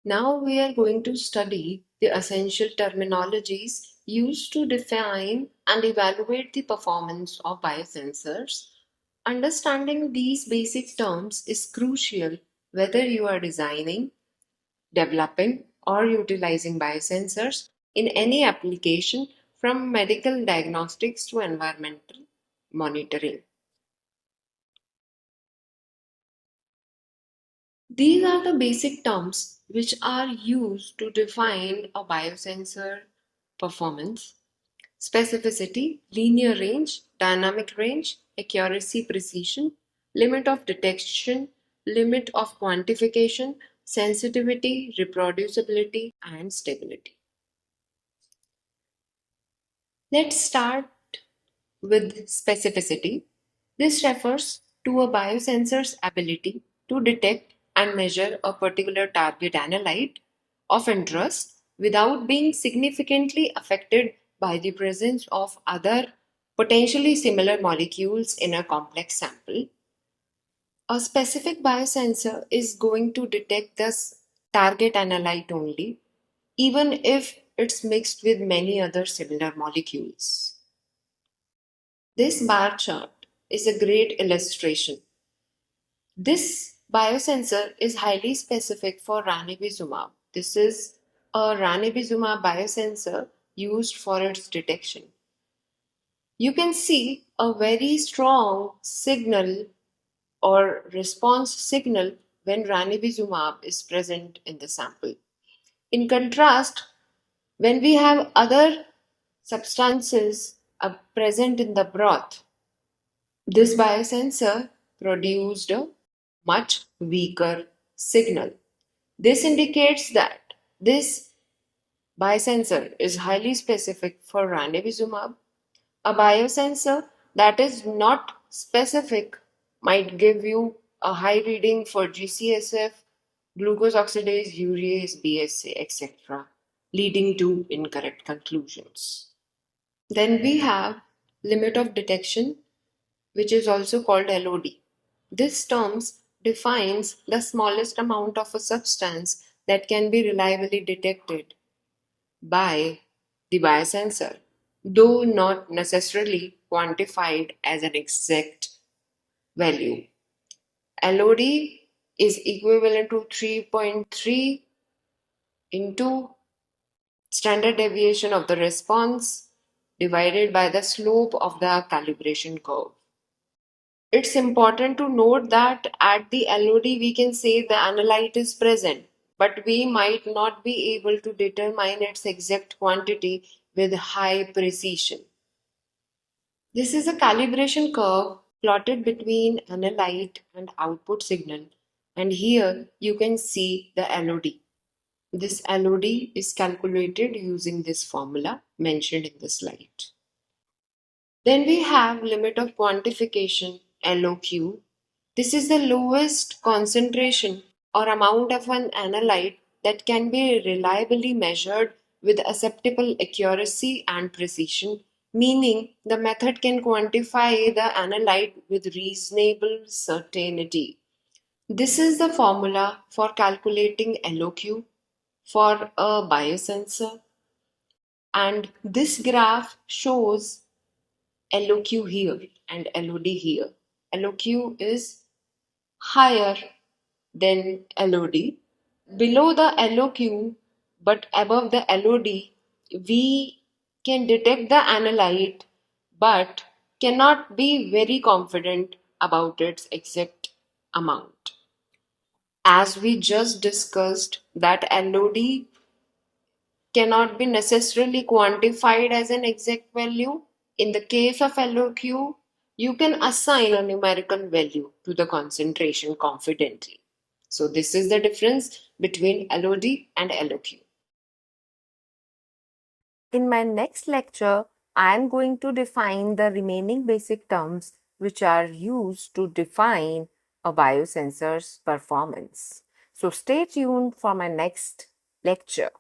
Now we are going to study the essential terminologies used to define and evaluate the performance of biosensors. Understanding these basic terms is crucial whether you are designing, developing, or utilizing biosensors in any application from medical diagnostics to environmental monitoring. These are the basic terms which are used to define a biosensor performance: specificity, linear range, dynamic range, accuracy, precision, limit of detection, limit of quantification, sensitivity, reproducibility, and stability. Let's start with specificity. This refers to a biosensor's ability to detect and measure a particular target analyte of interest without being significantly affected by the presence of other potentially similar molecules in a complex sample. A specific biosensor is going to detect this target analyte only, even if it's mixed with many other similar molecules. This bar chart is a great illustration. This biosensor is highly specific for ranibizumab. This is a ranibizumab biosensor used for its detection. You can see a very strong signal or response signal when ranibizumab is present in the sample. In contrast, when we have other substances present in the broth, this biosensor produced a much weaker signal. This indicates that this biosensor is highly specific for ranibizumab. A biosensor that is not specific might give you a high reading for GCSF, glucose oxidase, urease, BSA, etc., leading to incorrect conclusions. Then we have limit of detection, which is also called LOD. This term defines the smallest amount of a substance that can be reliably detected by the biosensor, though not necessarily quantified as an exact value. LOD is equivalent to 3.3 into standard deviation of the response divided by the slope of the calibration curve. It's important to note that at the LOD we can say the analyte is present, but we might not be able to determine its exact quantity with high precision. This is a calibration curve plotted between analyte and output signal, and here you can see the LOD. This LOD is calculated using this formula mentioned in the slide. Then we have limit of quantification, LOQ. This is the lowest concentration or amount of an analyte that can be reliably measured with acceptable accuracy and precision, meaning the method can quantify the analyte with reasonable certainty. This is the formula for calculating LOQ for a biosensor, and this graph shows LOQ here and LOD here. LOQ is higher than LOD. Below the LOQ but above the LOD, we can detect the analyte but cannot be very confident about its exact amount. As we just discussed, that LOD cannot be necessarily quantified as an exact value. In the case of LOQ, you can assign a numerical value to the concentration confidently. So this is the difference between LOD and LOQ. In my next lecture, I am going to define the remaining basic terms which are used to define a biosensor's performance. So stay tuned for my next lecture.